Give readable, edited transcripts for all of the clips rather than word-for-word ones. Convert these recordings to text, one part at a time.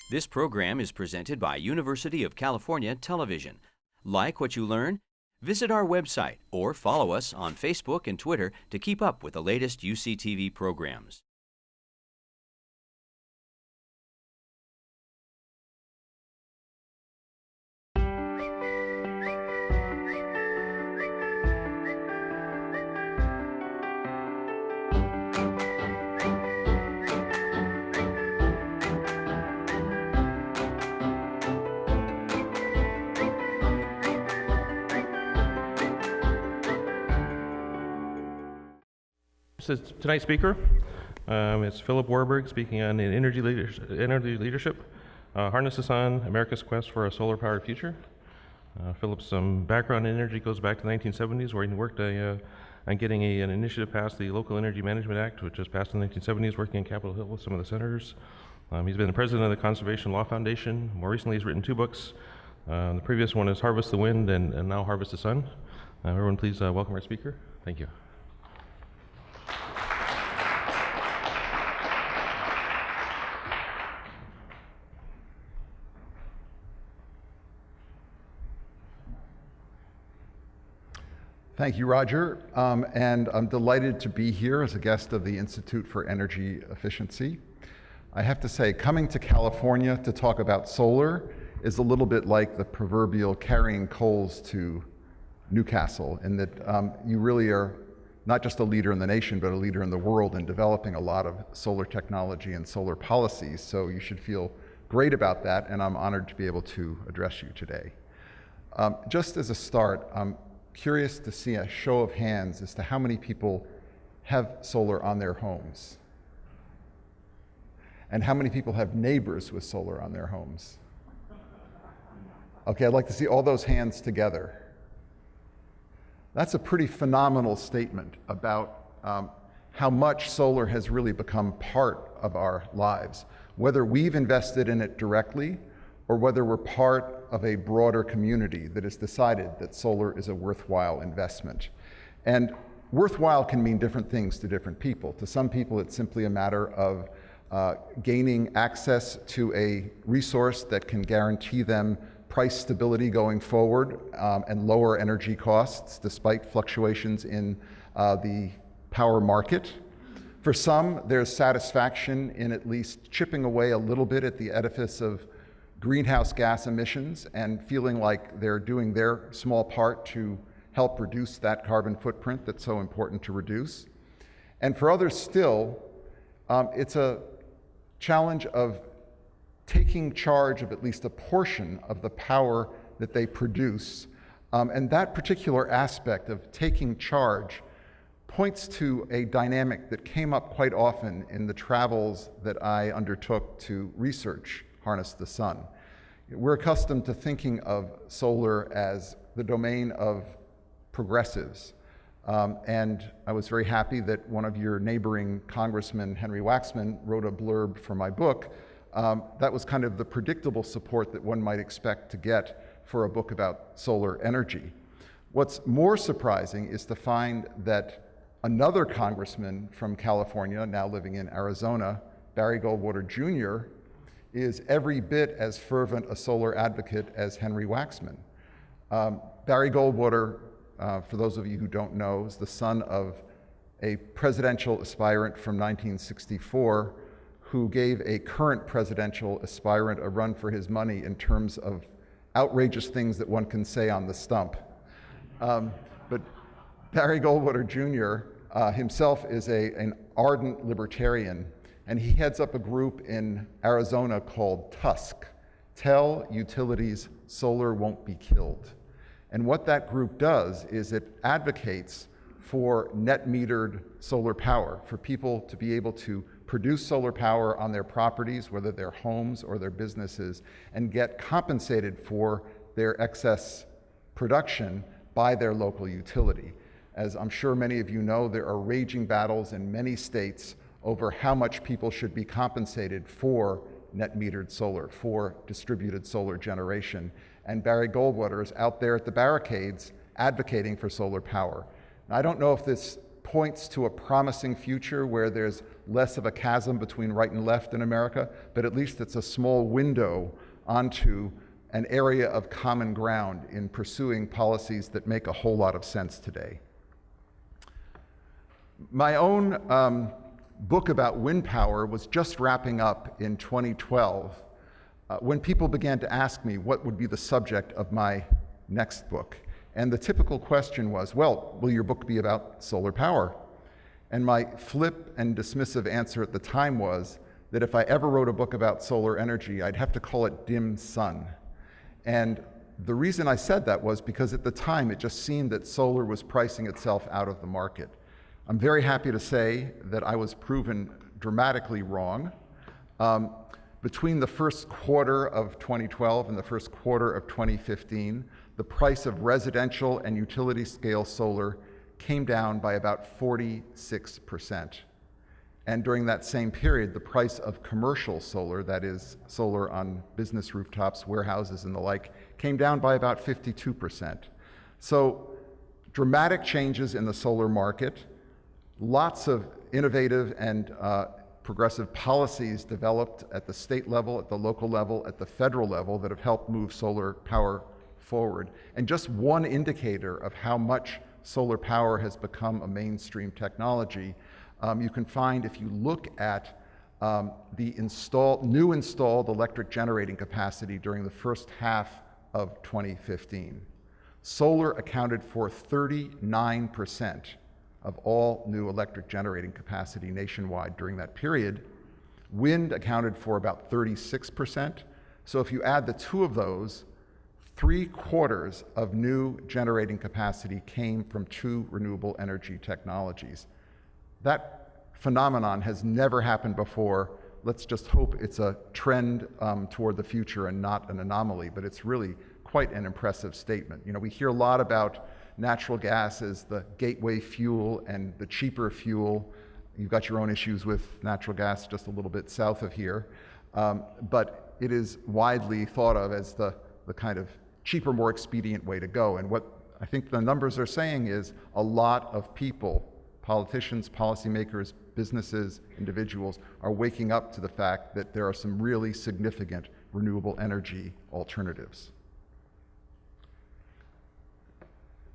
This program is presented by University of California Television. Like what you learn? Visit our website or follow us on Facebook and Twitter to keep up with the latest UCTV programs. So tonight's speaker is Philip Warburg, speaking on energy leadership, Harness the Sun, America's Quest for a Solar-Powered Future. Philip's background in energy goes back to the 1970s, where he worked on getting an initiative passed, the Local Energy Management Act, which was passed in the 1970s, working in Capitol Hill with some of the senators. He's been the president of the Conservation Law Foundation. More recently, he's written 2 books. The previous one is Harvest the Wind and now Harvest the Sun. Everyone please welcome our speaker. Thank you. Thank you, Roger, and I'm delighted to be here as a guest of the Institute for Energy Efficiency. I have to say, coming to California to talk about solar is a little bit like the proverbial carrying coals to Newcastle, in that you really are not just a leader in the nation, but a leader in the world in developing a lot of solar technology and solar policies, so you should feel great about that, and I'm honored to be able to address you today. Just as a start, I'm curious to see a show of hands as to how many people have solar on their homes, and how many people have neighbors with solar on their homes. Okay, I'd like to see all those hands together. That's a pretty phenomenal statement about how much solar has really become part of our lives, whether we've invested in it directly or whether we're part of a broader community that has decided that solar is a worthwhile investment. And worthwhile can mean different things to different people. To some people, it's simply a matter of gaining access to a resource that can guarantee them price stability going forward and lower energy costs despite fluctuations in the power market. For some, there's satisfaction in at least chipping away a little bit at the edifice of greenhouse gas emissions and feeling like they're doing their small part to help reduce that carbon footprint that's so important to reduce. And for others still, it's a challenge of taking charge of at least a portion of the power that they produce. And that particular aspect of taking charge points to a dynamic that came up quite often in the travels that I undertook to research Harness the Sun. We're accustomed to thinking of solar as the domain of progressives. And I was very happy that one of your neighboring congressmen, Henry Waxman, wrote a blurb for my book. That was kind of the predictable support that one might expect to get for a book about solar energy. What's more surprising is to find that another congressman from California, now living in Arizona, Barry Goldwater Jr., is every bit as fervent a solar advocate as Henry Waxman. Barry Goldwater, for those of you who don't know, is the son of a presidential aspirant from 1964 who gave a current presidential aspirant a run for his money in terms of outrageous things that one can say on the stump. But Barry Goldwater Jr. Himself is an ardent libertarian, and he heads up a group in Arizona called TUSC, Tell Utilities Solar Won't Be Killed. And what that group does is it advocates for net metered solar power, for people to be able to produce solar power on their properties, whether they're homes or their businesses, and get compensated for their excess production by their local utility. As I'm sure many of you know, there are raging battles in many states over how much people should be compensated for net metered solar, for distributed solar generation. And Barry Goldwater is out there at the barricades advocating for solar power. Now, I don't know if this points to a promising future where there's less of a chasm between right and left in America, but at least it's a small window onto an area of common ground in pursuing policies that make a whole lot of sense today. My own book about wind power was just wrapping up in 2012 when people began to ask me what would be the subject of my next book. And the typical question was, well, will your book be about solar power? And my flip and dismissive answer at the time was that if I ever wrote a book about solar energy, I'd have to call it Dim Sun. And the reason I said that was because at the time it just seemed that solar was pricing itself out of the market. I'm very happy to say that I was proven dramatically wrong. Between the first quarter of 2012 and the first quarter of 2015, the price of residential and utility scale solar came down by about 46%. And during that same period, the price of commercial solar, that is solar on business rooftops, warehouses, and the like, came down by about 52%. So dramatic changes in the solar market, lots of innovative and progressive policies developed at the state level, at the local level, at the federal level that have helped move solar power forward. And just one indicator of how much solar power has become a mainstream technology, you can find if you look at the new installed electric generating capacity during the first half of 2015. Solar accounted for 39% of all new electric generating capacity nationwide during that period. Wind accounted for about 36%. So if you add the two of those, 3/4 of new generating capacity came from two renewable energy technologies. That phenomenon has never happened before. Let's just hope it's a trend toward the future and not an anomaly, but it's really quite an impressive statement. You know, we hear a lot about natural gas as the gateway fuel and the cheaper fuel. You've got your own issues with natural gas just a little bit south of here, but it is widely thought of as the kind of cheaper, more expedient way to go. And what I think the numbers are saying is a lot of people, politicians, policymakers, businesses, individuals, are waking up to the fact that there are some really significant renewable energy alternatives.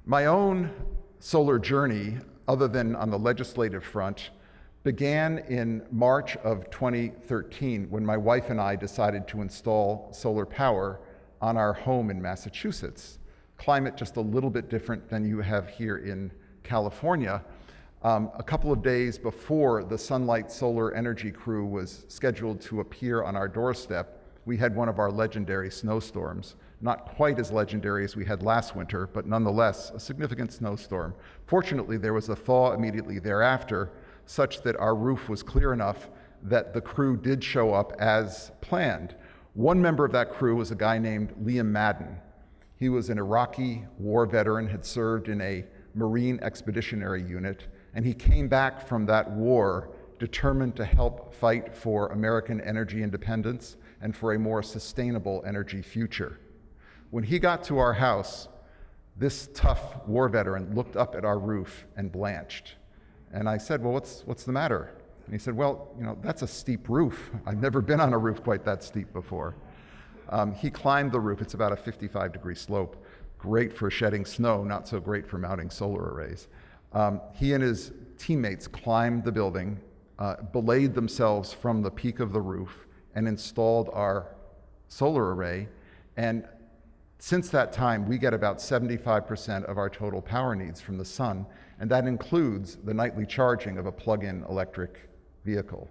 My own solar journey, other than on the legislative front, began in March of 2013 when my wife and I decided to install solar power on our home in Massachusetts. Climate just a little bit different than you have here in California. A couple of days before the Sunlight Solar Energy crew was scheduled to appear on our doorstep, we had one of our legendary snowstorms. Not quite as legendary as we had last winter, but nonetheless a significant snowstorm. Fortunately, there was a thaw immediately thereafter, such that our roof was clear enough that the crew did show up as planned. One member of that crew was a guy named Liam Madden. He was an Iraqi war veteran, had served in a Marine Expeditionary Unit, and he came back from that war determined to help fight for American energy independence and for a more sustainable energy future. When he got to our house, this tough war veteran looked up at our roof and blanched. And I said, well, what's the matter? And he said, well, you know, that's a steep roof. I've never been on a roof quite that steep before. He climbed the roof. It's about a 55-degree slope. Great for shedding snow, not so great for mounting solar arrays. He and his teammates climbed the building, belayed themselves from the peak of the roof, and installed our solar array. And since that time, we get about 75% of our total power needs from the sun, and that includes the nightly charging of a plug-in electric vehicle.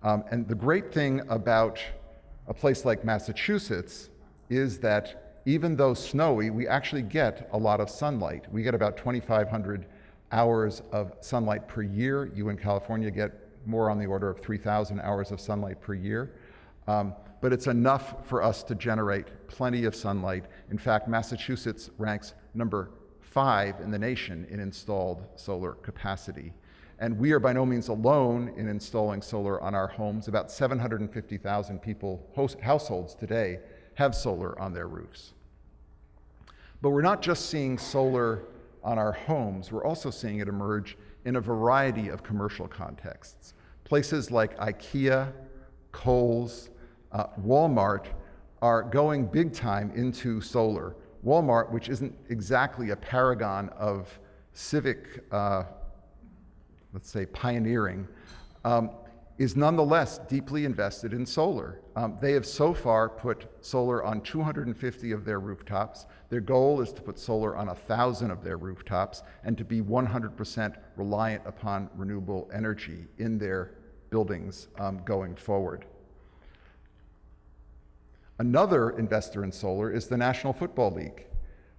And the great thing about a place like Massachusetts is that even though snowy, we actually get a lot of sunlight. We get about 2,500 hours of sunlight per year. You in California get more on the order of 3,000 hours of sunlight per year. But it's enough for us to generate plenty of sunlight. In fact, Massachusetts ranks number 5 in the nation in installed solar capacity. And we are by no means alone in installing solar on our homes. About 750,000 households today have solar on their roofs. But we're not just seeing solar on our homes, we're also seeing it emerge in a variety of commercial contexts. Places like IKEA, Kohl's, Walmart are going big time into solar. Walmart, which isn't exactly a paragon of civic, let's say, pioneering, is nonetheless deeply invested in solar. They have so far put solar on 250 of their rooftops. Their goal is to put solar on 1,000 of their rooftops and to be 100% reliant upon renewable energy in their buildings going forward. Another investor in solar is the National Football League.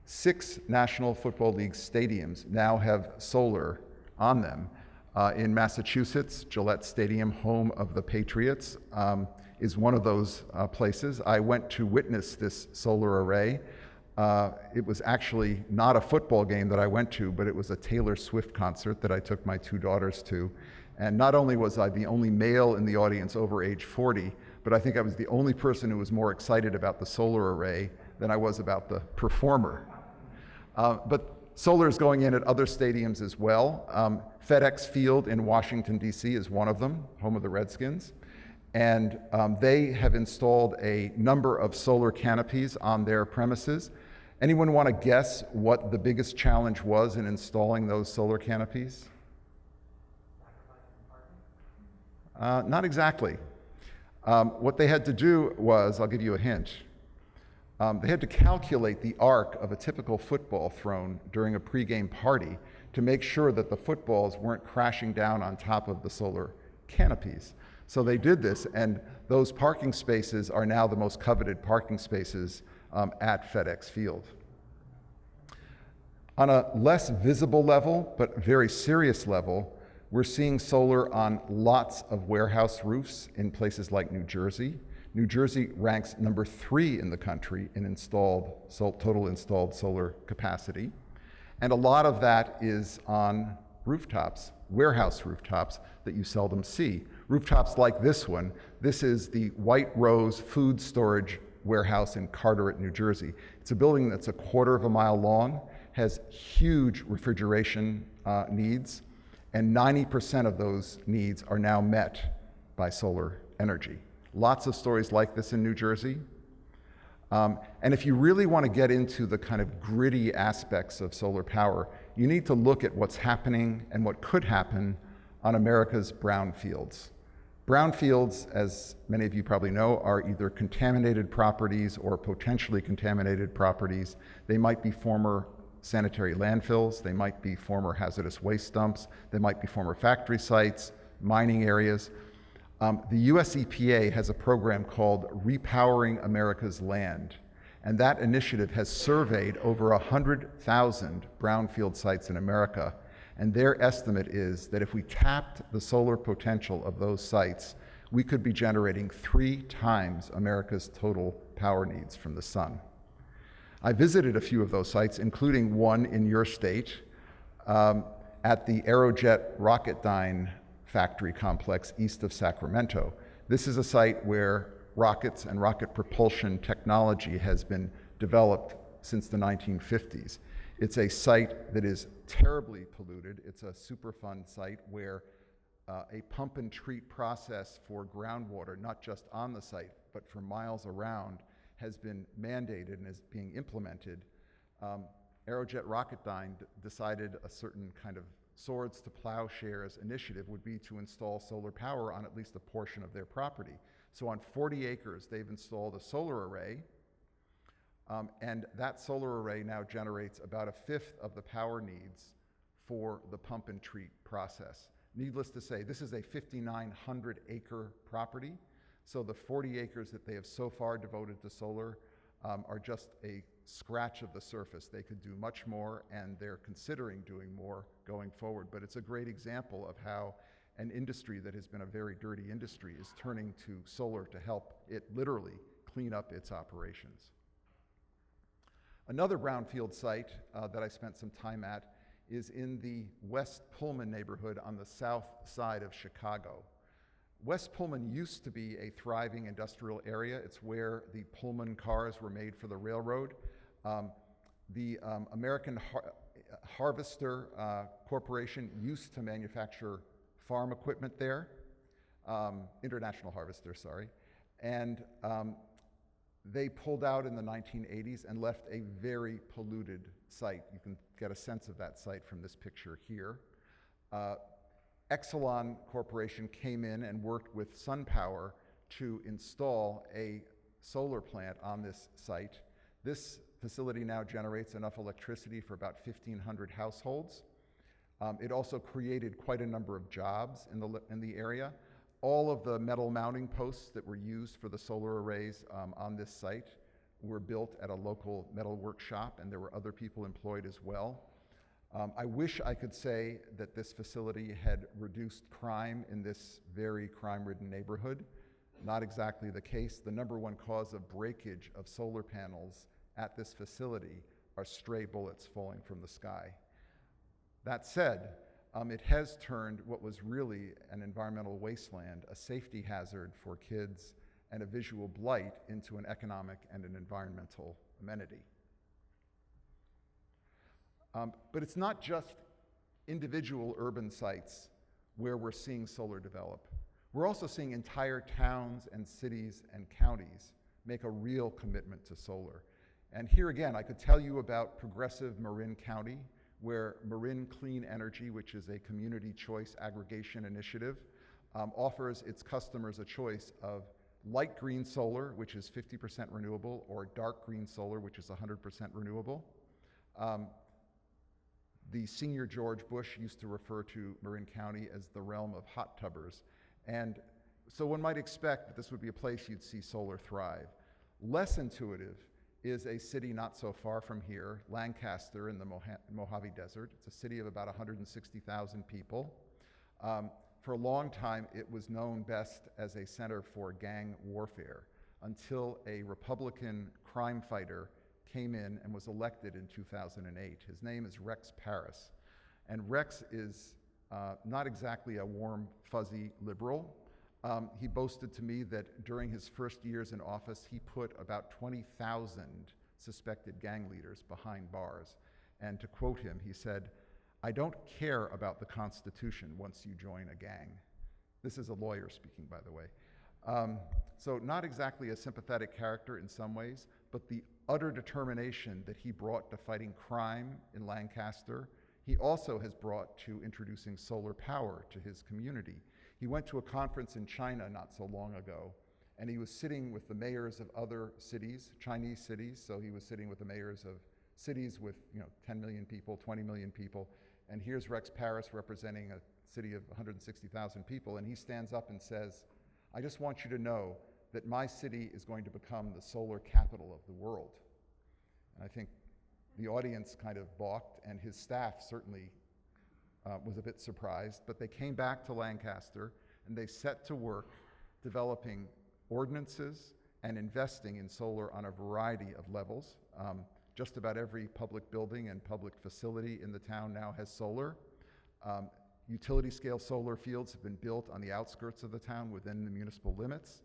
6 National Football League stadiums now have solar on them. In Massachusetts, Gillette Stadium, home of the Patriots, is one of those places. I went to witness this solar array. It was actually not a football game that I went to, but it was a Taylor Swift concert that I took my 2 daughters to. And not only was I the only male in the audience over age 40, but I think I was the only person who was more excited about the solar array than I was about the performer. But solar is going in at other stadiums as well. FedEx Field in Washington, D.C. is one of them, home of the Redskins. And they have installed a number of solar canopies on their premises. Anyone want to guess what the biggest challenge was in installing those solar canopies? Not exactly. What they had to do was, I'll give you a hint, they had to calculate the arc of a typical football thrown during a pregame party to make sure that the footballs weren't crashing down on top of the solar canopies. So they did this, and those parking spaces are now the most coveted parking spaces at FedEx Field. On a less visible level, but very serious level, we're seeing solar on lots of warehouse roofs in places like New Jersey. New Jersey ranks number 3 in the country in total installed solar capacity. And a lot of that is on rooftops, warehouse rooftops that you seldom see. Rooftops like this one. This is the White Rose Food Storage Warehouse in Carteret, New Jersey. It's a building that's a 1/4 mile long, has huge refrigeration needs, and 90% of those needs are now met by solar energy. Lots of stories like this in New Jersey. And if you really want to get into the kind of gritty aspects of solar power, you need to look at what's happening and what could happen on America's brownfields. Brownfields, as many of you probably know, are either contaminated properties or potentially contaminated properties. They might be former sanitary landfills, they might be former hazardous waste dumps, they might be former factory sites, mining areas. The US EPA has a program called Repowering America's Land, and that initiative has surveyed over 100,000 brownfield sites in America, and their estimate is that if we tapped the solar potential of those sites, we could be generating 3 times America's total power needs from the sun. I visited a few of those sites, including one in your state, at the Aerojet Rocketdyne factory complex east of Sacramento. This is a site where rockets and rocket propulsion technology has been developed since the 1950s. It's a site that is terribly polluted. It's a Superfund site where a pump and treat process for groundwater, not just on the site, but for miles around, has been mandated and is being implemented. Aerojet Rocketdyne decided a certain kind of swords to plowshares initiative would be to install solar power on at least a portion of their property. So on 40 acres, they've installed a solar array, and that solar array now generates about 1/5 of the power needs for the pump and treat process. Needless to say, this is a 5,900 acre property, so the 40 acres that they have so far devoted to solar are just a scratch of the surface. They could do much more, and they're considering doing more going forward. But it's a great example of how an industry that has been a very dirty industry is turning to solar to help it literally clean up its operations. Another brownfield site that I spent some time at is in the West Pullman neighborhood on the south side of Chicago. West Pullman used to be a thriving industrial area. It's where the Pullman cars were made for the railroad. The American Harvester Corporation used to manufacture farm equipment there, International Harvester, sorry, and they pulled out in the 1980s and left a very polluted site. You can get a sense of that site from this picture here. Exelon Corporation came in and worked with SunPower to install a solar plant on this site. This facility now generates enough electricity for about 1,500 households. It also created quite a number of jobs in the area. All of the metal mounting posts that were used for the solar arrays on this site were built at a local metal workshop, and there were other people employed as well. I wish I could say that this facility had reduced crime in this very crime-ridden neighborhood. Not exactly the case. The number one cause of breakage of solar panels at this facility are stray bullets falling from the sky. That said, it has turned what was really an environmental wasteland, a safety hazard for kids, and a visual blight into an economic and an environmental amenity. But it's not just individual urban sites where we're seeing solar develop. We're also seeing entire towns and cities and counties make a real commitment to solar. And here again, I could tell you about progressive Marin County, where Marin Clean Energy, which is a community choice aggregation initiative, offers its customers a choice of light green solar, which is 50% renewable, or dark green solar, which is 100% renewable. The senior George Bush used to refer to Marin County as the realm of hot tubbers. And so one might expect that this would be a place you'd see solar thrive. Less intuitive is a city not so far from here, Lancaster in the Mojave Desert. It's a city of about 160,000 people. For a long time, it was known best as a center for gang warfare until a Republican crime fighter came in and was elected in 2008. His name is Rex Paris. And Rex is not exactly a warm, fuzzy liberal. He boasted to me that during his first years in office, he put about 20,000 suspected gang leaders behind bars. And to quote him, he said, "I don't care about the Constitution once you join a gang." This is a lawyer speaking, by the way. So not exactly a sympathetic character in some ways, but the utter determination that he brought to fighting crime in Lancaster, he also has brought to introducing solar power to his community. He went to a conference in China not so long ago, and he was sitting with the mayors of other cities, Chinese cities, so he was sitting with the mayors of cities with 10 million people, 20 million people, and here's Rex Paris representing a city of 160,000 people, and he stands up and says, "I just want you to know that my city is going to become the solar capital of the world." And I think the audience kind of balked, and his staff certainly was a bit surprised, but they came back to Lancaster and they set to work developing ordinances and investing in solar on a variety of levels. Just about every public building and public facility in the town now has solar. Utility-scale solar fields have been built on the outskirts of the town within the municipal limits.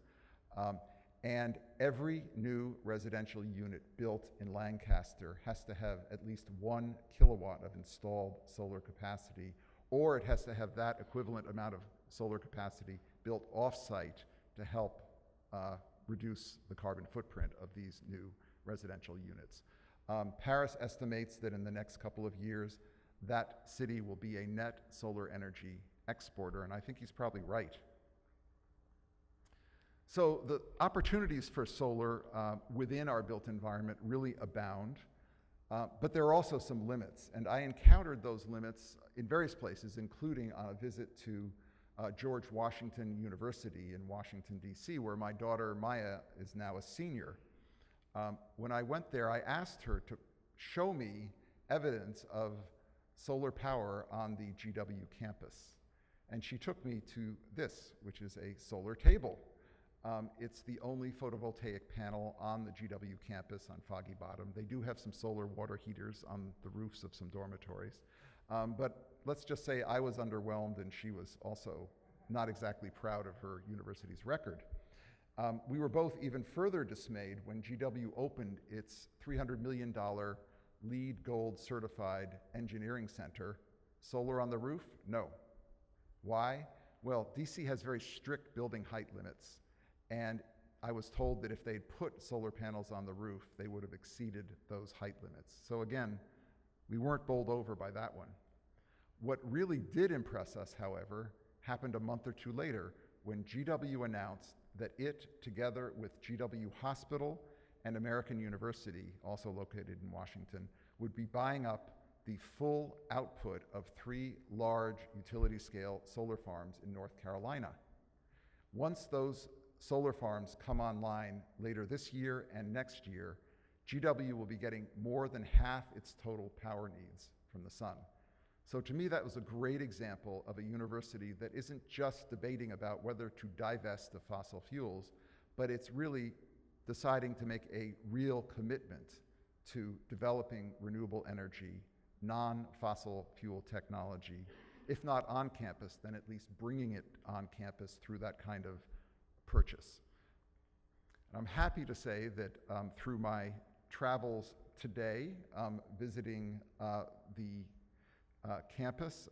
And every new residential unit built in Lancaster has to have at least 1 kilowatt of installed solar capacity, or it has to have that equivalent amount of solar capacity built off-site to help reduce the carbon footprint of these new residential units. Paris estimates that in the next couple of years, that city will be a net solar energy exporter, and I think he's probably right. So the opportunities for solar within our built environment really abound, but there are also some limits, and I encountered those limits in various places, including on a visit to George Washington University in Washington, D.C., where my daughter Maya is now a senior. When I went there, I asked her to show me evidence of solar power on the GW campus, and she took me to this, which is a solar table. It's the only photovoltaic panel on the GW campus on Foggy Bottom. They do have some solar water heaters on the roofs of some dormitories. But let's just say I was underwhelmed, and she was also not exactly proud of her university's record. We were both even further dismayed when GW opened its $300 million LEED Gold certified engineering center. Solar on the roof? No. Why? Well, DC has very strict building height limits, and I was told that if they'd put solar panels on the roof, they would have exceeded those height limits. So again, we weren't bowled over by that one. What really did impress us, however, happened a month or two later when GW announced that it, together with GW Hospital and American University, also located in Washington, would be buying up the full output of 3 large utility-scale solar farms in North Carolina. Once those solar farms come online later this year and next year, GW will be getting more than half its total power needs from the sun. So to me, that was a great example of a university that isn't just debating about whether to divest of fossil fuels, but it's really deciding to make a real commitment to developing renewable energy, non-fossil fuel technology, if not on campus, then at least bringing it on campus through that kind of purchase. And I'm happy to say that through my travels today, visiting the campus,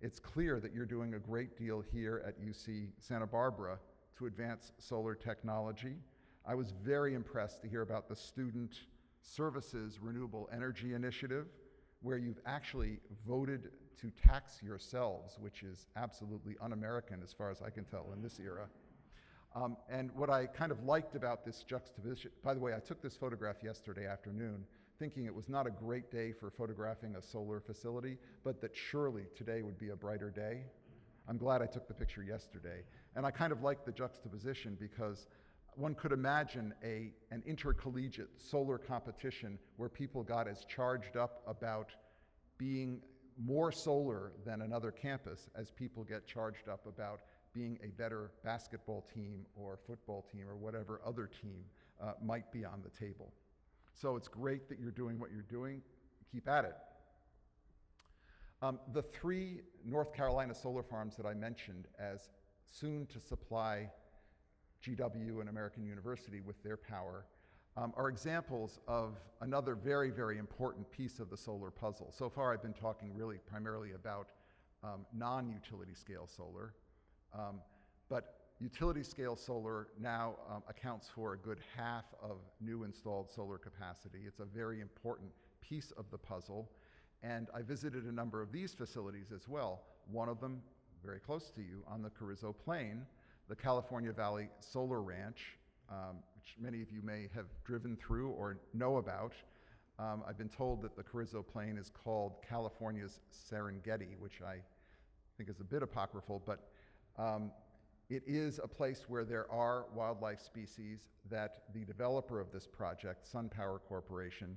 it's clear that you're doing a great deal here at UC Santa Barbara to advance solar technology. I was very impressed to hear about the Student Services Renewable Energy Initiative, where you've actually voted to tax yourselves, which is absolutely un-American as far as I can tell in this era. And what I kind of liked about this juxtaposition, by the way, I took this photograph yesterday afternoon, thinking it was not a great day for photographing a solar facility, but that surely today would be a brighter day. I'm glad I took the picture yesterday. And I kind of like the juxtaposition because one could imagine an intercollegiate solar competition where people got as charged up about being more solar than another campus as people get charged up about being a better basketball team or football team or whatever other team might be on the table. So it's great that you're doing what you're doing. Keep at it. The 3 North Carolina solar farms that I mentioned as soon to supply GW and American University with their power are examples of another very, very important piece of the solar puzzle. So far I've been talking really primarily about non-utility scale solar, but utility scale solar now accounts for a good half of new installed solar capacity. It's a very important piece of the puzzle, and I visited a number of these facilities as well. One of them very close to you on the Carrizo Plain, the California Valley Solar Ranch, which many of you may have driven through or know about. I've been told that the Carrizo Plain is called California's Serengeti, which I think is a bit apocryphal, but it is a place where there are wildlife species that the developer of this project, SunPower Corporation,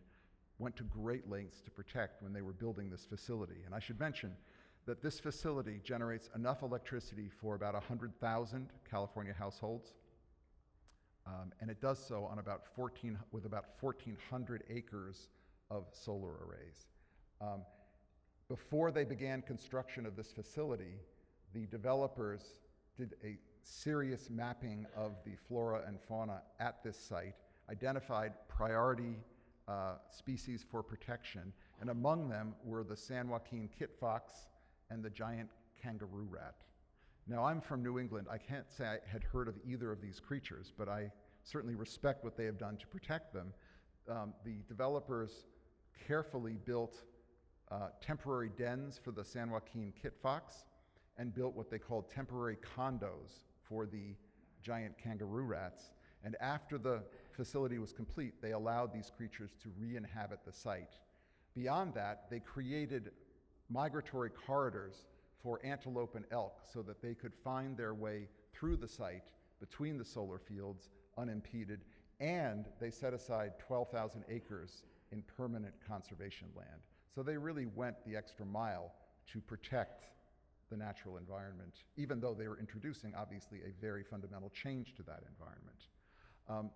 went to great lengths to protect when they were building this facility. And I should mention that this facility generates enough electricity for about 100,000 California households, and it does so on with about 1,400 acres of solar arrays. Before they began construction of this facility, the developers did a serious mapping of the flora and fauna at this site, identified priority species for protection, and among them were the San Joaquin kit fox and the giant kangaroo rat. Now, I'm from New England. I can't say I had heard of either of these creatures, but I certainly respect what they have done to protect them. The developers carefully built temporary dens for the San Joaquin kit fox and built what they called temporary condos for the giant kangaroo rats. And after the facility was complete, they allowed these creatures to re-inhabit the site. Beyond that, they created migratory corridors for antelope and elk so that they could find their way through the site between the solar fields unimpeded, and they set aside 12,000 acres in permanent conservation land. So they really went the extra mile to protect the natural environment, even though they were introducing, obviously, a very fundamental change to that environment.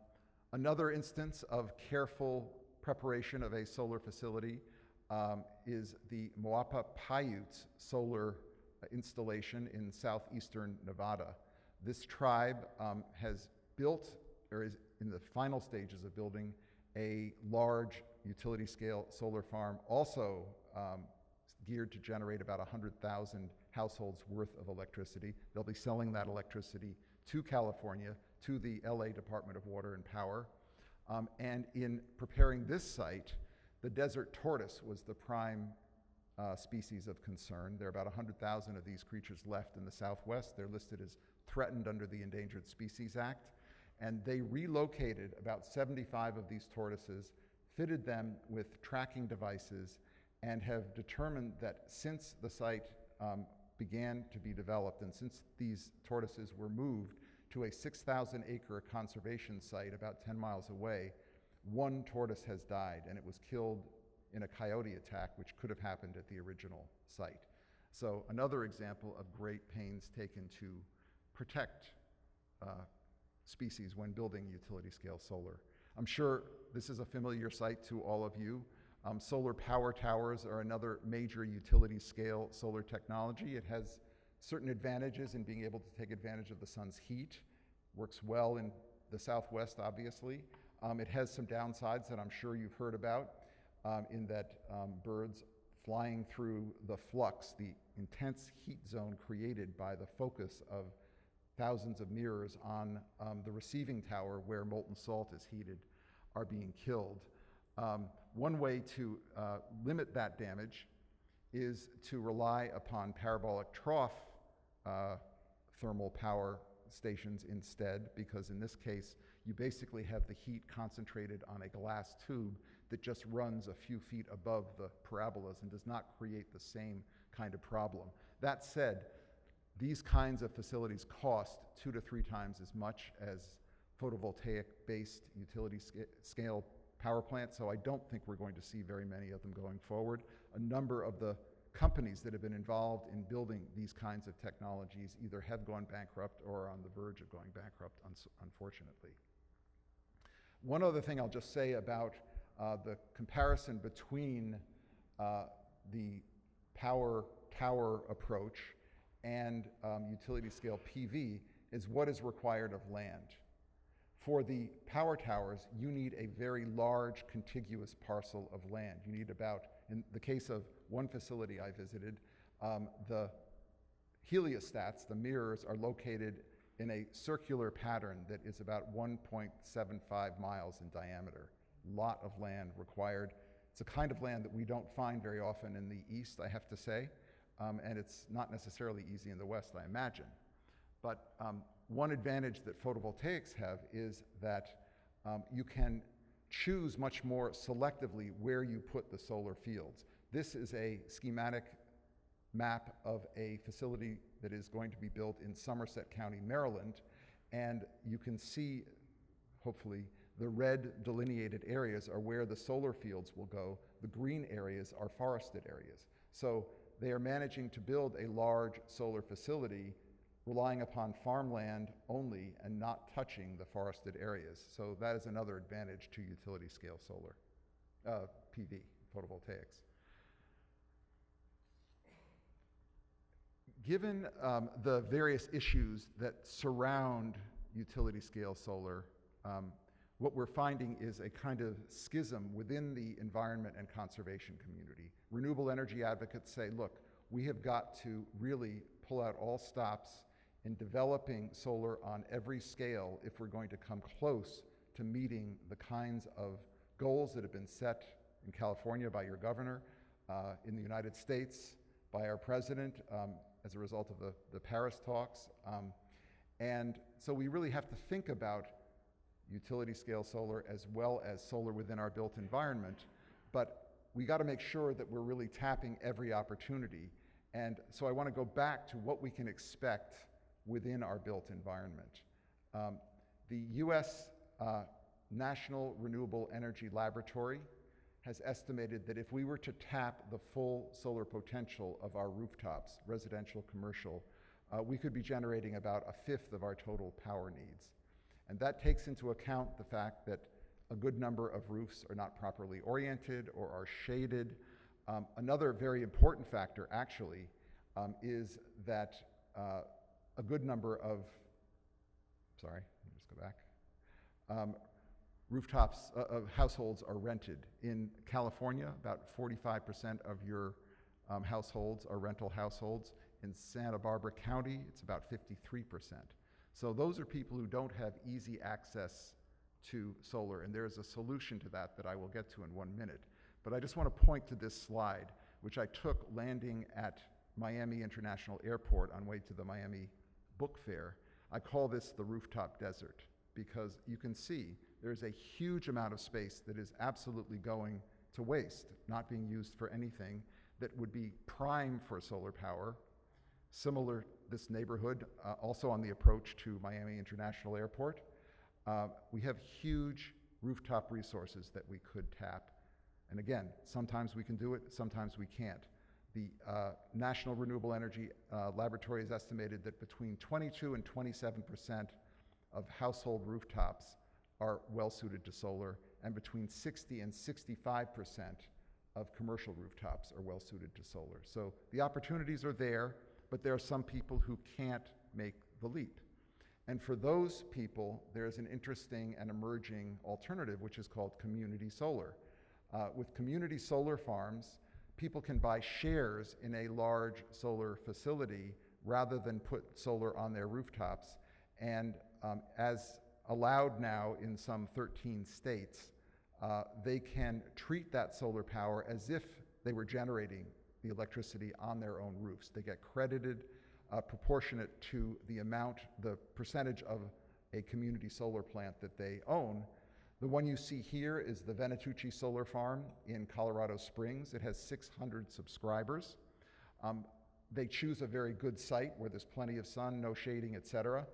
Another instance of careful preparation of a solar facility is the Moapa Paiutes solar installation in southeastern Nevada. This tribe has built, or is in the final stages of building, a large utility scale solar farm, also geared to generate about 100,000 households worth of electricity. They'll be selling that electricity to California, to the LA Department of Water and Power. And in preparing this site, the desert tortoise was the prime species of concern. There are about 100,000 of these creatures left in the Southwest. They're listed as threatened under the Endangered Species Act. And they relocated about 75 of these tortoises, fitted them with tracking devices, and have determined that since the site began to be developed and since these tortoises were moved to a 6,000 acre conservation site about 10 miles away, one tortoise has died, and it was killed in a coyote attack, which could have happened at the original site. So another example of great pains taken to protect species when building utility scale solar. I'm sure this is a familiar sight to all of you. Solar power towers are another major utility scale solar technology. It has certain advantages in being able to take advantage of the sun's heat. Works well in the Southwest, obviously. It has some downsides that I'm sure you've heard about, in that birds flying through the flux, the intense heat zone created by the focus of thousands of mirrors on the receiving tower where molten salt is heated, are being killed. One way to limit that damage is to rely upon parabolic trough thermal power stations instead, because in this case, you basically have the heat concentrated on a glass tube that just runs a few feet above the parabolas and does not create the same kind of problem. That said, these kinds of facilities cost 2 to 3 times as much as photovoltaic-based utility scale power plants, so I don't think we're going to see very many of them going forward. A number of the companies that have been involved in building these kinds of technologies either have gone bankrupt or are on the verge of going bankrupt, unfortunately. One other thing I'll just say about the comparison between the power tower approach and utility scale PV is what is required of land. For the power towers, you need a very large contiguous parcel of land. You need about, in the case of one facility I visited, the heliostats, the mirrors, are located in a circular pattern that is about 1.75 miles in diameter. Lot of land required. It's a kind of land that we don't find very often in the East, I have to say, and it's not necessarily easy in the West, I imagine. But one advantage that photovoltaics have is that you can choose much more selectively where you put the solar fields. This is a schematic map of a facility that is going to be built in Somerset County, Maryland, and you can see, hopefully, the red delineated areas are where the solar fields will go. The green areas are forested areas. So they are managing to build a large solar facility relying upon farmland only and not touching the forested areas. So that is another advantage to utility scale solar, PV, photovoltaics. Given the various issues that surround utility scale solar, what we're finding is a kind of schism within the environment and conservation community. Renewable energy advocates say, look, we have got to really pull out all stops in developing solar on every scale if we're going to come close to meeting the kinds of goals that have been set in California by your governor, in the United States by our president as a result of the Paris talks. And so we really have to think about utility scale solar as well as solar within our built environment, but we got to make sure that we're really tapping every opportunity. And so I want to go back to what we can expect within our built environment. The US National Renewable Energy Laboratory has estimated that if we were to tap the full solar potential of our rooftops, residential, commercial, we could be generating about 1/5 of our total power needs. And that takes into account the fact that a good number of roofs are not properly oriented or are shaded. Another very important factor, actually, is that a good number of, sorry, let me just go back. rooftops of households are rented. In California, about 45% of your households are rental households. In Santa Barbara County, it's about 53%. So those are people who don't have easy access to solar, and there's a solution to that that I will get to in 1 minute. But I just want to point to this slide, which I took landing at Miami International Airport on way to the Miami Book Fair. I call this the rooftop desert, because you can see there's a huge amount of space that is absolutely going to waste, not being used for anything, that would be prime for solar power. Similar, this neighborhood, also on the approach to Miami International Airport. We have huge rooftop resources that we could tap. And again, sometimes we can do it, sometimes we can't. The National Renewable Energy Laboratory has estimated that between 22 and 27% of household rooftops are well suited to solar, and between 60 and 65% of commercial rooftops are well suited to solar. So the opportunities are there, but there are some people who can't make the leap. And for those people, there's an interesting and emerging alternative, which is called community solar. With community solar farms, people can buy shares in a large solar facility rather than put solar on their rooftops. And as allowed now in some 13 states, they can treat that solar power as if they were generating the electricity on their own roofs. They get credited proportionate to the amount, the percentage of a community solar plant that they own. The one you see here is the Venatucci Solar Farm in Colorado Springs. It has 600 subscribers. They choose a very good site where there's plenty of sun, no shading, etc.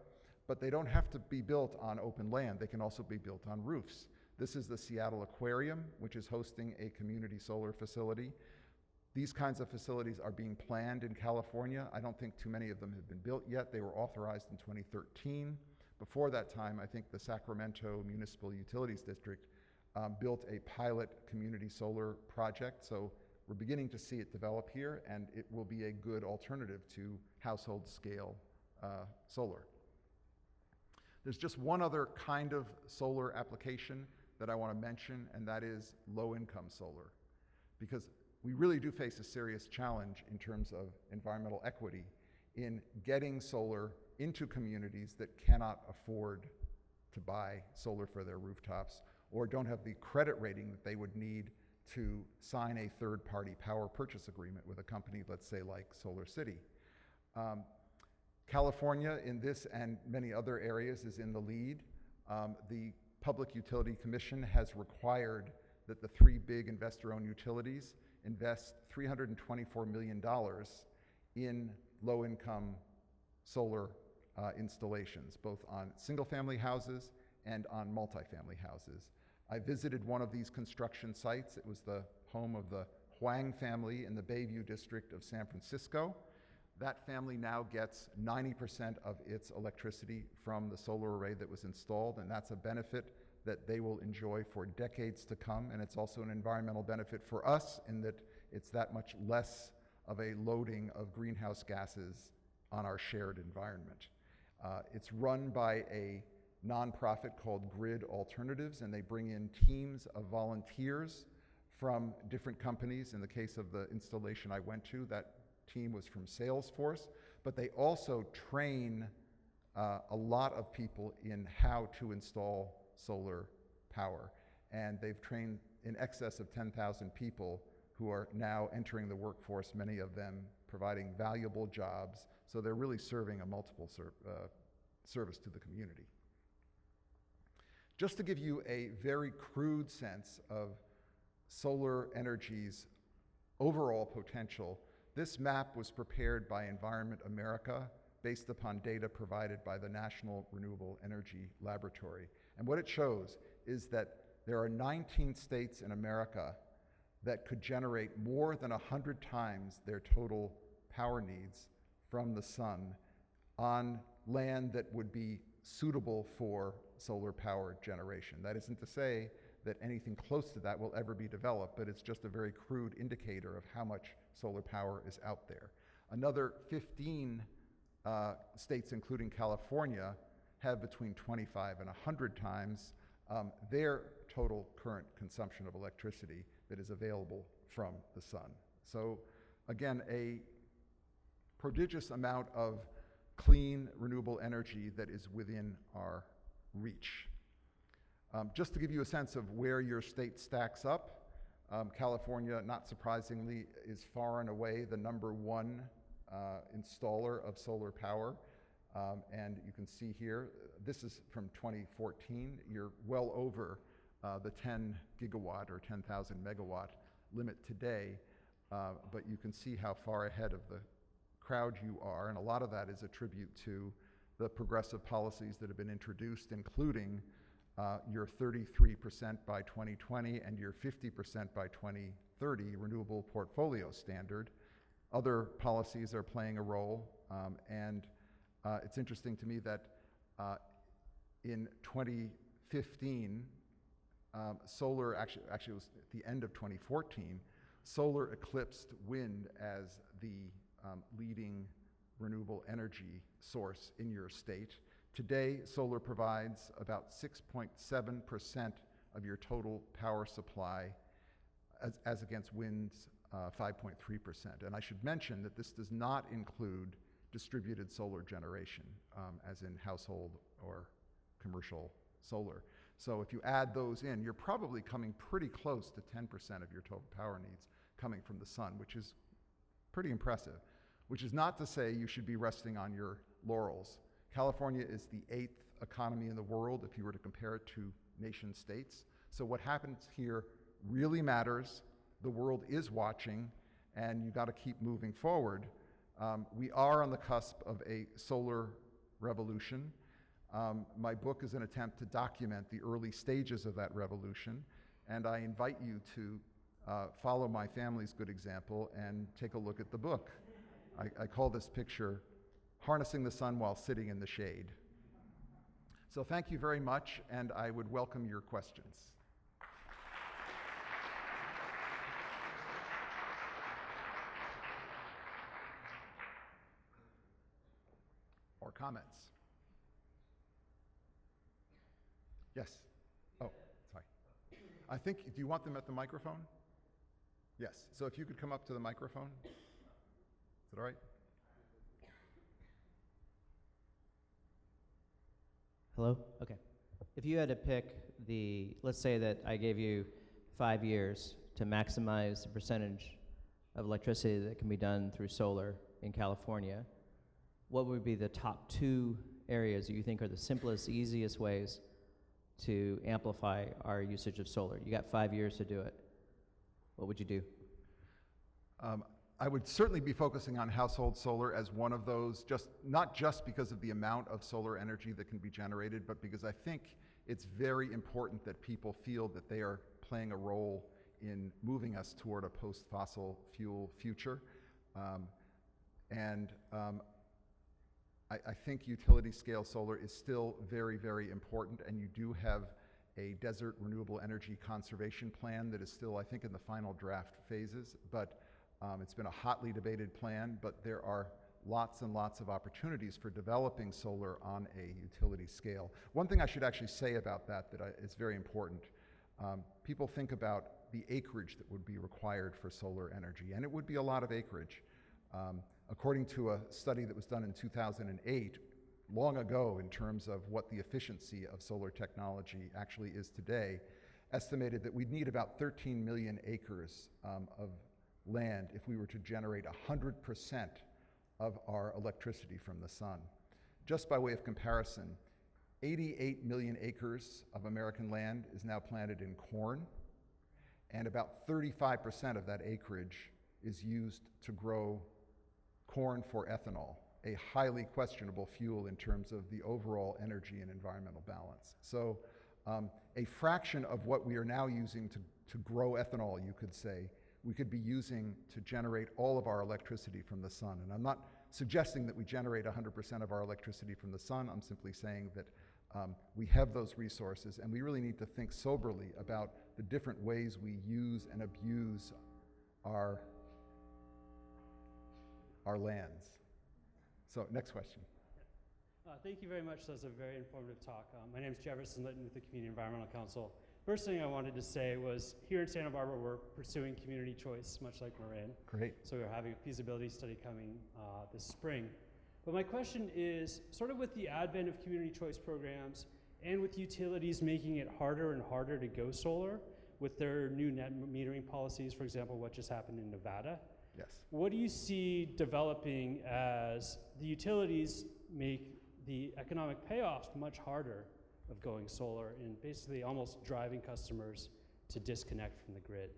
But they don't have to be built on open land. They can also be built on roofs. This is the Seattle Aquarium, which is hosting a community solar facility. These kinds of facilities are being planned in California. I don't think too many of them have been built yet. They were authorized in 2013. Before that time, I think the Sacramento Municipal Utilities District built a pilot community solar project. So we're beginning to see it develop here, and it will be a good alternative to household scale solar. There's just one other kind of solar application that I want to mention, and that is low-income solar. Because we really do face a serious challenge in terms of environmental equity in getting solar into communities that cannot afford to buy solar for their rooftops or don't have the credit rating that they would need to sign a third-party power purchase agreement with a company, let's say like Solar City. California, in this and many other areas, is in the lead. The Public Utility Commission has required that the three big investor-owned utilities invest $324 million in low-income solar installations, both on single-family houses and on multifamily houses. I visited one of these construction sites. It was the home of the Huang family in the Bayview district of San Francisco. That family now gets 90% of its electricity from the solar array that was installed, and that's a benefit that they will enjoy for decades to come. And it's also an environmental benefit for us in that it's that much less of a loading of greenhouse gases on our shared environment. It's run by a nonprofit called Grid Alternatives, and they bring in teams of volunteers from different companies. In the case of the installation I went to, that team was from Salesforce, but they also train a lot of people in how to install solar power. And they've trained in excess of 10,000 people who are now entering the workforce, many of them providing valuable jobs. So they're really serving a multiple service to the community. Just to give you a very crude sense of solar energy's overall potential, this map was prepared by Environment America based upon data provided by the National Renewable Energy Laboratory. And what it shows is that there are 19 states in America that could generate more than 100 times their total power needs from the sun on land that would be suitable for solar power generation. That isn't to say that anything close to that will ever be developed, but it's just a very crude indicator of how much solar power is out there. Another 15 states, including California, have between 25 and 100 times their total current consumption of electricity that is available from the sun. So again, a prodigious amount of clean, renewable energy that is within our reach. Just to give you a sense of where your state stacks up, California, not surprisingly, is far and away the #1 installer of solar power. And you can see here, this is from 2014. You're well over the 10 gigawatt or 10,000 megawatt limit today, but you can see how far ahead of the crowd you are, and a lot of that is a tribute to the progressive policies that have been introduced, including your 33% by 2020 and your 50% by 2030 renewable portfolio standard. Other policies are playing a role, and it's interesting to me that in 2015, solar, actually it was at the end of 2014, solar eclipsed wind as the leading renewable energy source in your state. Today, solar provides about 6.7% of your total power supply as against wind's 5.3%. And I should mention that this does not include distributed solar generation, as in household or commercial solar. So if you add those in, you're probably coming pretty close to 10% of your total power needs coming from the sun, which is pretty impressive, which is not to say you should be resting on your laurels. California is the 8th economy in the world if you were to compare it to nation states. So what happens here really matters. The world is watching, and you got to keep moving forward. We are on the cusp of a solar revolution. My book is an attempt to document the early stages of that revolution, and I invite you to follow my family's good example and take a look at the book. I call this picture Harnessing the Sun While Sitting in the Shade. So thank you very much, and I would welcome your questions. Or comments. Yes. Oh, sorry. I think, do you want them at the microphone? Yes. So if you could come up to the microphone. Is that all right? Hello? Okay. If you had to pick let's say that I gave you 5 years to maximize the percentage of electricity that can be done through solar in California, what would be the top 2 areas that you think are the simplest, easiest ways to amplify our usage of solar? You got 5 years to do it. What would you do? I would certainly be focusing on household solar as one of those, not just because of the amount of solar energy that can be generated, but because I think it's very important that people feel that they are playing a role in moving us toward a post-fossil fuel future. I think utility scale solar is still very, very important, and you do have a desert renewable energy conservation plan that is still, I think, in the final draft phases, but it's been a hotly debated plan, but there are lots and lots of opportunities for developing solar on a utility scale. One thing I should actually say about that is very important. People think about the acreage that would be required for solar energy, and it would be a lot of acreage. According to a study that was done in 2008, long ago in terms of what the efficiency of solar technology actually is today, estimated that we'd need about 13 million acres of land if we were to generate 100% of our electricity from the sun. Just by way of comparison, 88 million acres of American land is now planted in corn, and about 35% of that acreage is used to grow corn for ethanol, a highly questionable fuel in terms of the overall energy and environmental balance. So a fraction of what we are now using to grow ethanol, you could say, we could be using to generate all of our electricity from the sun. And I'm not suggesting that we generate 100% of our electricity from the sun. I'm simply saying that we have those resources, and we really need to think soberly about the different ways we use and abuse our lands. So, next question. Thank you very much. That was a very informative talk. My name is Jefferson Litton with the Community Environmental Council. First thing I wanted to say was here in Santa Barbara, we're pursuing community choice, much like Marin. Great. So we're having a feasibility study coming this spring. But my question is, sort of with the advent of community choice programs and with utilities making it harder and harder to go solar with their new net metering policies, for example, what just happened in Nevada, Yes. what do you see developing as the utilities make the economic payoffs much harder of going solar and basically almost driving customers to disconnect from the grid?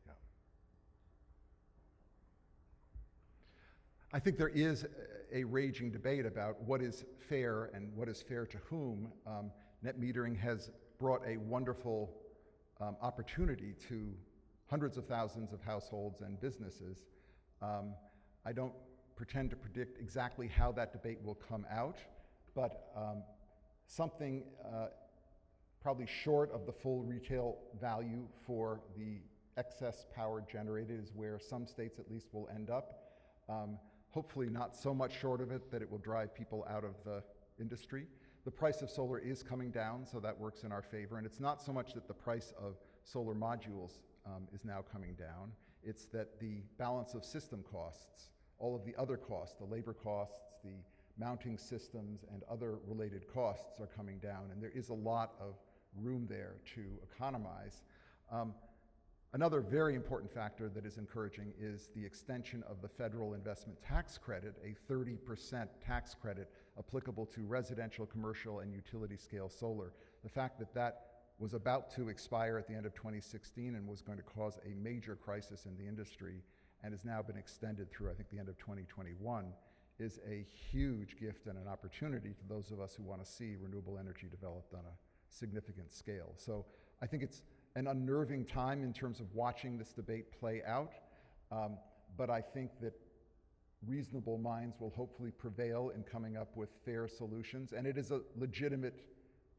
Yeah. I think there is a raging debate about what is fair and what is fair to whom. Net metering has brought a wonderful opportunity to hundreds of thousands of households and businesses. I don't pretend to predict exactly how that debate will come out, but something probably short of the full retail value for the excess power generated is where some states at least will end up. Hopefully not so much short of it that it will drive people out of the industry. The price of solar is coming down, so that works in our favor. And it's not so much that the price of solar modules is now coming down, it's that the balance of system costs, all of the other costs, the labor costs, the mounting systems, and other related costs are coming down, and there is a lot of room there to economize. Another very important factor that is encouraging is the extension of the federal investment tax credit, a 30% tax credit applicable to residential, commercial, and utility scale solar. The fact that that was about to expire at the end of 2016 and was going to cause a major crisis in the industry and has now been extended through, I think, the end of 2021 is a huge gift and an opportunity to those of us who want to see renewable energy developed on a significant scale. So I think it's an unnerving time in terms of watching this debate play out, but I think that reasonable minds will hopefully prevail in coming up with fair solutions, and it is a legitimate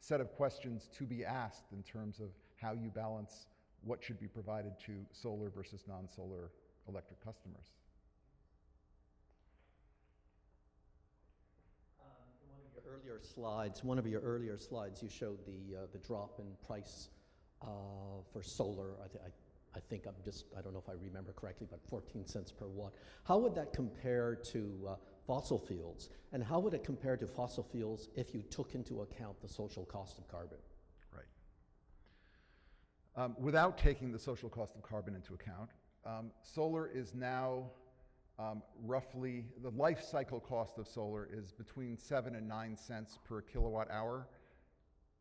set of questions to be asked in terms of how you balance what should be provided to solar versus non-solar electric customers. One of your earlier slides, you showed the drop in price for solar. I think I don't know if I remember correctly, but 14 cents per watt. How would that compare to fossil fuels? And how would it compare to fossil fuels if you took into account the social cost of carbon? Right. Without taking the social cost of carbon into account, solar is now roughly, the life cycle cost of solar is between 7 and 9 cents per kilowatt hour.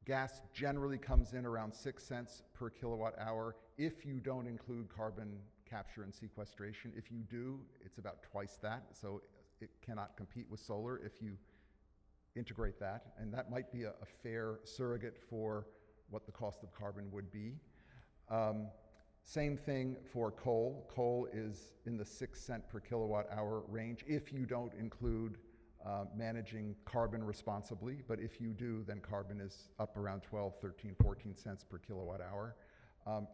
Gas generally comes in around 6 cents per kilowatt hour if you don't include carbon capture and sequestration. If you do, it's about twice that, so it cannot compete with solar if you integrate that, and that might be a fair surrogate for what the cost of carbon would be. Same thing for coal. Coal is in the 6 cent per kilowatt hour range if you don't include managing carbon responsibly, but if you do, then carbon is up around 12, 13, 14 cents per kilowatt hour.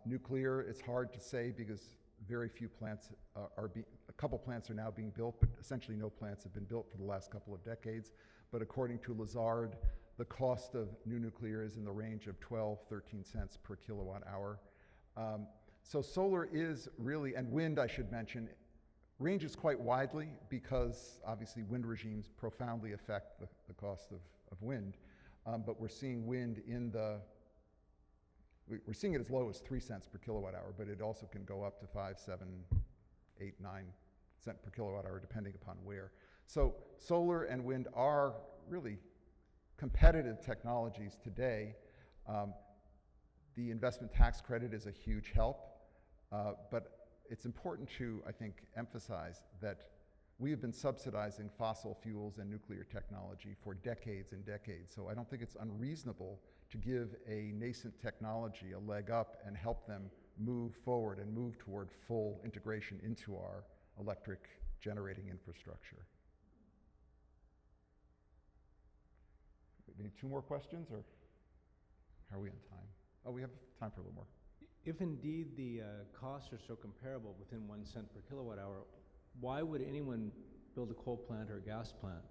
Nuclear, it's hard to say because very few plants a couple plants are now being built, but essentially no plants have been built for the last couple of decades. But according to Lazard, the cost of new nuclear is in the range of 12, 13 cents per kilowatt hour. So solar is really, and wind I should mention, ranges quite widely because obviously wind regimes profoundly affect the cost of wind. But we're seeing wind we're seeing it as low as 3 cents per kilowatt hour, but it also can go up to 5, 7, 8, 9 cents per kilowatt hour depending upon where. So solar and wind are really competitive technologies today. The investment tax credit is a huge help, but it's important to, I think, emphasize that we have been subsidizing fossil fuels and nuclear technology for decades and decades. So I don't think it's unreasonable to give a nascent technology a leg up and help them move forward and move toward full integration into our electric generating infrastructure. We need 2 more questions, or how are we on time? Oh, we have time for a little more. If indeed the costs are so comparable within 1 cent per kilowatt hour, why would anyone build a coal plant or a gas plant?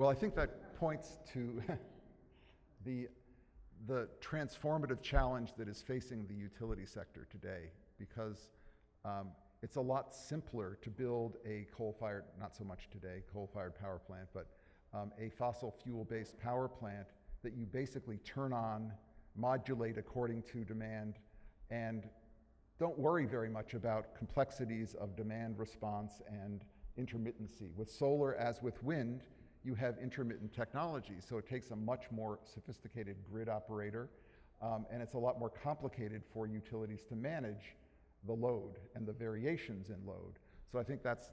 Well, I think that points to the transformative challenge that is facing the utility sector today, because it's a lot simpler to build a coal-fired, not so much today, coal-fired power plant, but a fossil fuel-based power plant that you basically turn on, modulate according to demand, and don't worry very much about complexities of demand response and intermittency. With solar, as with wind, you have intermittent technology, so it takes a much more sophisticated grid operator, and it's a lot more complicated for utilities to manage the load and the variations in load. So I think that's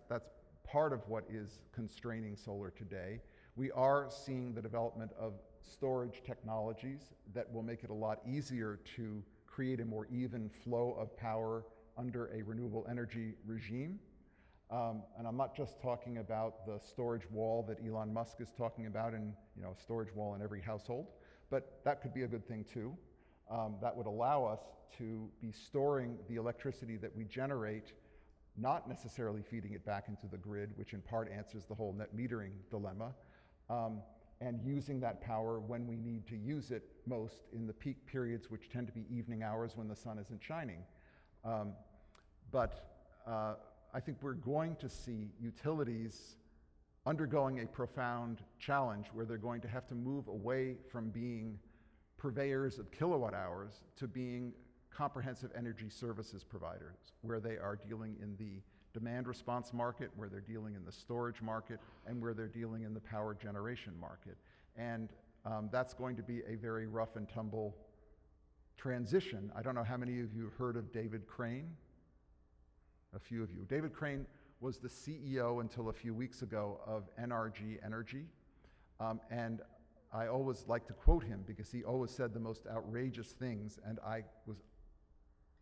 part of what is constraining solar today. We are seeing the development of storage technologies that will make it a lot easier to create a more even flow of power under a renewable energy regime. And I'm not just talking about the storage wall that Elon Musk is talking about, and a storage wall in every household, but that could be a good thing too. That would allow us to be storing the electricity that we generate, not necessarily feeding it back into the grid, which in part answers the whole net metering dilemma, and using that power when we need to use it most in the peak periods, which tend to be evening hours when the sun isn't shining. I think we're going to see utilities undergoing a profound challenge where they're going to have to move away from being purveyors of kilowatt hours to being comprehensive energy services providers, where they are dealing in the demand response market, where they're dealing in the storage market, and where they're dealing in the power generation market. And that's going to be a very rough and tumble transition. I don't know how many of you have heard of David Crane. A few of you. David Crane was the CEO until a few weeks ago of NRG Energy, and I always like to quote him because he always said the most outrageous things, and I was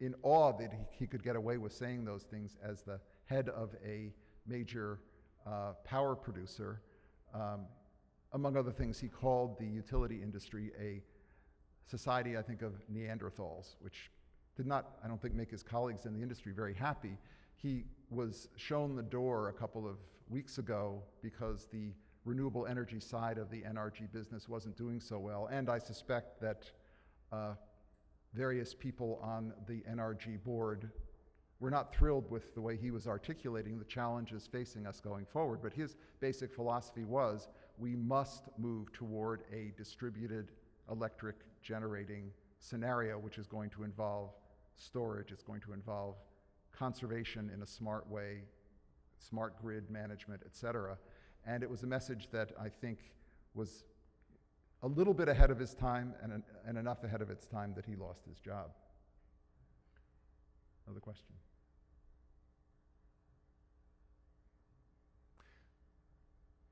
in awe that he could get away with saying those things as the head of a major power producer. Among other things, he called the utility industry a society, I think, of Neanderthals, which did not, I don't think, make his colleagues in the industry very happy. He was shown the door a couple of weeks ago because the renewable energy side of the NRG business wasn't doing so well, and I suspect that various people on the NRG board were not thrilled with the way he was articulating the challenges facing us going forward. But his basic philosophy was, we must move toward a distributed electric generating scenario, which is going to involve storage, it's going to involve conservation in a smart way, smart grid management, et cetera. And it was a message that I think was a little bit ahead of his time and enough ahead of its time that he lost his job. Another question?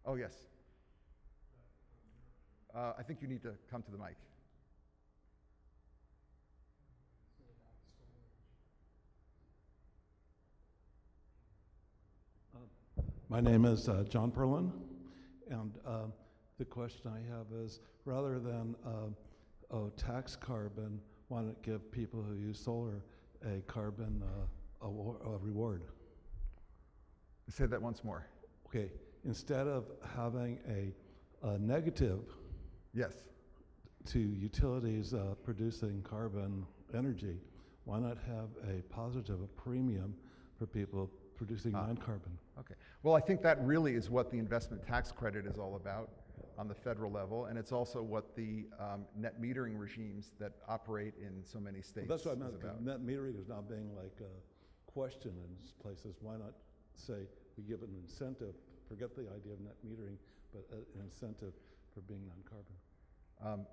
Oh, yes. I think you need to come to the mic. My name is John Perlin, and the question I have is, rather than tax carbon, why not give people who use solar a carbon a reward? Say that once more. Okay, instead of having a negative Yes. to utilities producing carbon energy, why not have a positive, a premium for people producing non-carbon? Okay. Well, I think that really is what the investment tax credit is all about on the federal level, and it's also what the net metering regimes that operate in so many states Well, that's what I is meant. about. Net metering is now being like a question in places. Why not say we give an incentive, forget the idea of net metering, but an incentive for being non-carbon?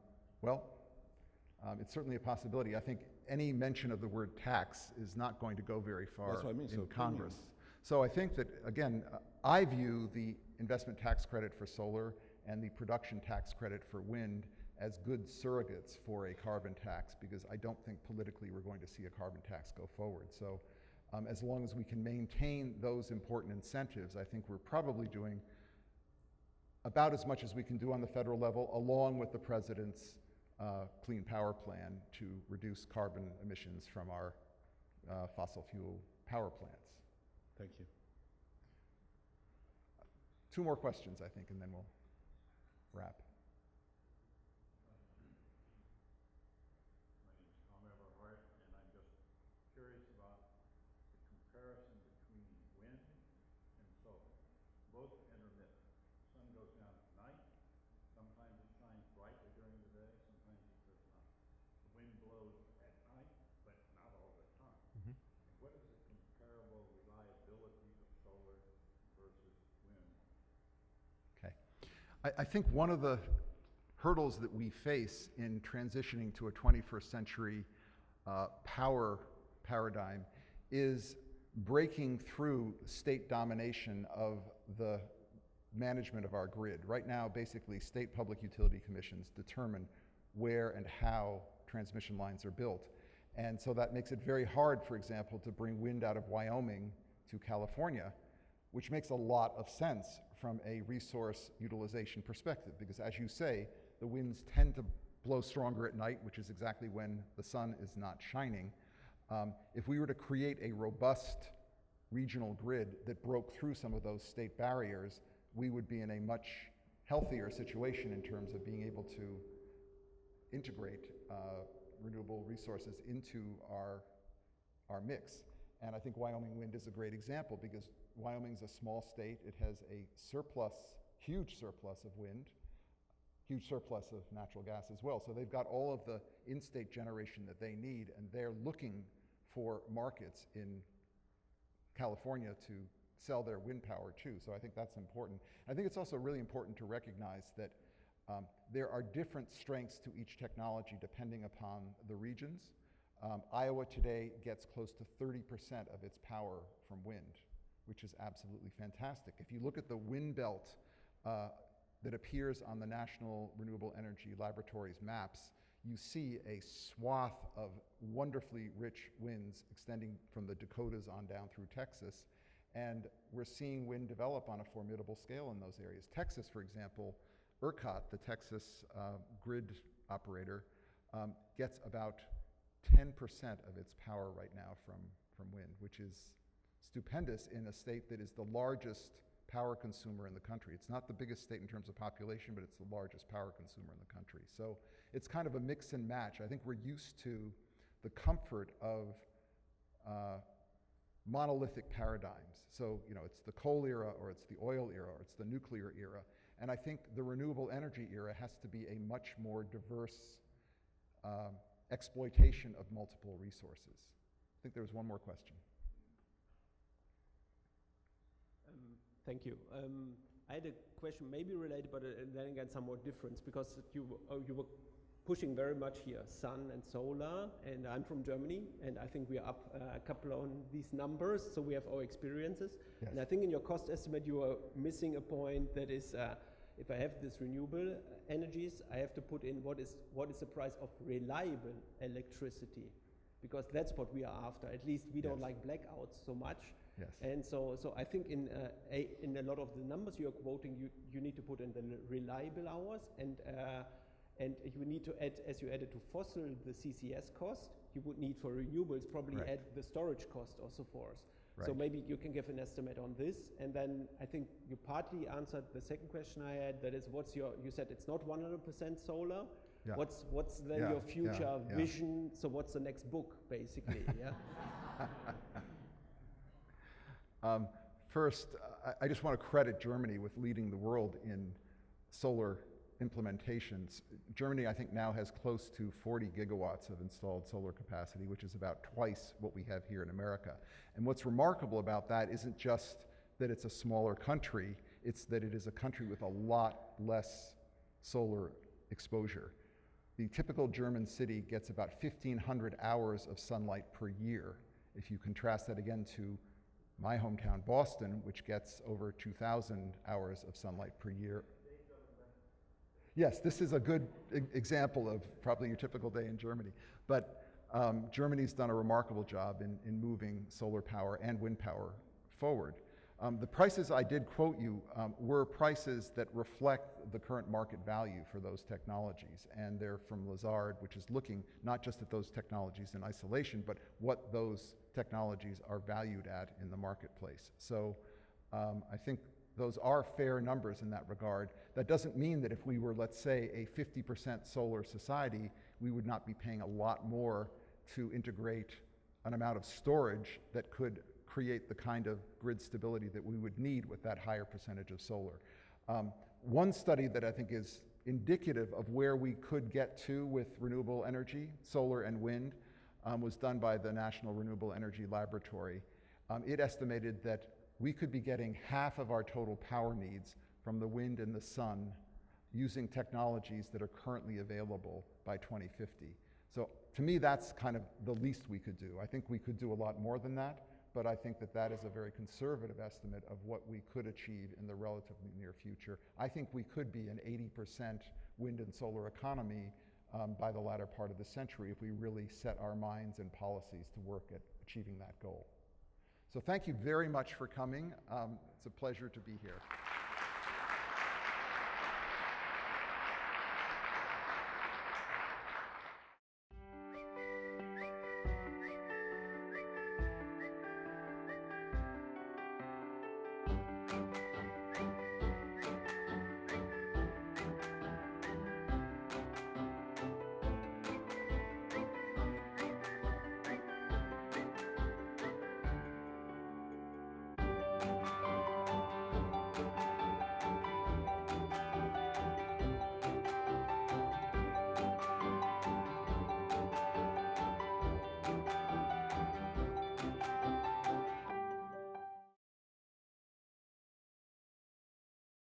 It's certainly a possibility. I think any mention of the word tax is not going to go very far That's what I mean, in so Congress. premium. So I think that, again, I view the investment tax credit for solar and the production tax credit for wind as good surrogates for a carbon tax, because I don't think politically we're going to see a carbon tax go forward. So as long as we can maintain those important incentives, I think we're probably doing about as much as we can do on the federal level, along with the president's clean power plan to reduce carbon emissions from our fossil fuel power plants. Thank you. 2 more questions, I think, and then we'll. wrap. My name is Tom Everhart, and I'm just curious about the comparison between wind and solar. Both intermittent. The sun goes down at night. Sometimes it shines brightly during the day. Sometimes it does not. The wind blows at night, but not all the time. And what is the comparable reliability of solar versus wind? Okay. I think one of the hurdles that we face in transitioning to a 21st century power paradigm is breaking through state domination of the management of our grid. Right now, basically, state public utility commissions determine where and how transmission lines are built. And so that makes it very hard, for example, to bring wind out of Wyoming to California, which makes a lot of sense from a resource utilization perspective, because as you say, the winds tend to blow stronger at night, which is exactly when the sun is not shining. If we were to create a robust regional grid that broke through some of those state barriers, we would be in a much healthier situation in terms of being able to integrate renewable resources into our mix. And I think Wyoming wind is a great example because Wyoming's a small state. It has a surplus, huge surplus of wind, huge surplus of natural gas as well. So they've got all of the in-state generation that they need, and they're looking for markets in California to sell their wind power too. So I think that's important. I think it's also really important to recognize that there are different strengths to each technology depending upon the regions. Iowa today gets close to 30% of its power from wind, which is absolutely fantastic. If you look at the wind belt that appears on the National Renewable Energy Laboratory's maps, you see a swath of wonderfully rich winds extending from the Dakotas on down through Texas. And we're seeing wind develop on a formidable scale in those areas. Texas, for example, ERCOT, the Texas grid operator, gets about 10% of its power right now from wind, which is stupendous in a state that is the largest power consumer in the country. It's not the biggest state in terms of population, but it's the largest power consumer in the country. So it's kind of a mix and match. I think we're used to the comfort of monolithic paradigms. So, you know, it's the coal era, or it's the oil era, or it's the nuclear era. And I think the renewable energy era has to be a much more diverse exploitation of multiple resources. I think there was one more question. Thank you. I had a question maybe related, but then again somewhat different, because you were pushing very much here, sun and solar, and I'm from Germany, and I think we are up a couple on these numbers, so we have our experiences. Yes. And I think in your cost estimate you are missing a point that is, if I have this renewable energies, I have to put in what is the price of reliable electricity, because that's what we are after. At least we don't like blackouts so much. Yes. And so I think in a lot of the numbers you're quoting, you need to put in the reliable hours, and you need to add, as you added to fossil, the CCS cost, you would need for renewables probably Right. add the storage cost also for us. Right. So maybe you can give an estimate on this. And then I think you partly answered the second question I had, that is you said it's not 100% solar. Yeah. What's then Yeah, your future yeah. vision? So what's the next book, basically? Yeah. First, I just want to credit Germany with leading the world in solar implementations. Germany, I think, now has close to 40 gigawatts of installed solar capacity, which is about twice what we have here in America. And what's remarkable about that isn't just that it's a smaller country, it's that it is a country with a lot less solar exposure. The typical German city gets about 1,500 hours of sunlight per year. If you contrast that again to my hometown, Boston, which gets over 2,000 hours of sunlight per year. Yes, this is a good example of probably your typical day in Germany. But Germany's done a remarkable job in moving solar power and wind power forward. The prices I did quote you were prices that reflect the current market value for those technologies. And they're from Lazard, which is looking not just at those technologies in isolation, but what those technologies are valued at in the marketplace. So I think those are fair numbers in that regard. That doesn't mean that if we were, let's say, a 50% solar society, we would not be paying a lot more to integrate an amount of storage that could create the kind of grid stability that we would need with that higher percentage of solar. One study that I think is indicative of where we could get to with renewable energy, solar and wind, was done by the National Renewable Energy Laboratory. It estimated that we could be getting half of our total power needs from the wind and the sun using technologies that are currently available by 2050. So to me, that's kind of the least we could do. I think we could do a lot more than that, but I think that that is a very conservative estimate of what we could achieve in the relatively near future. I think we could be an 80% wind and solar economy by the latter part of the century if we really set our minds and policies to work at achieving that goal. So thank you very much for coming. It's a pleasure to be here.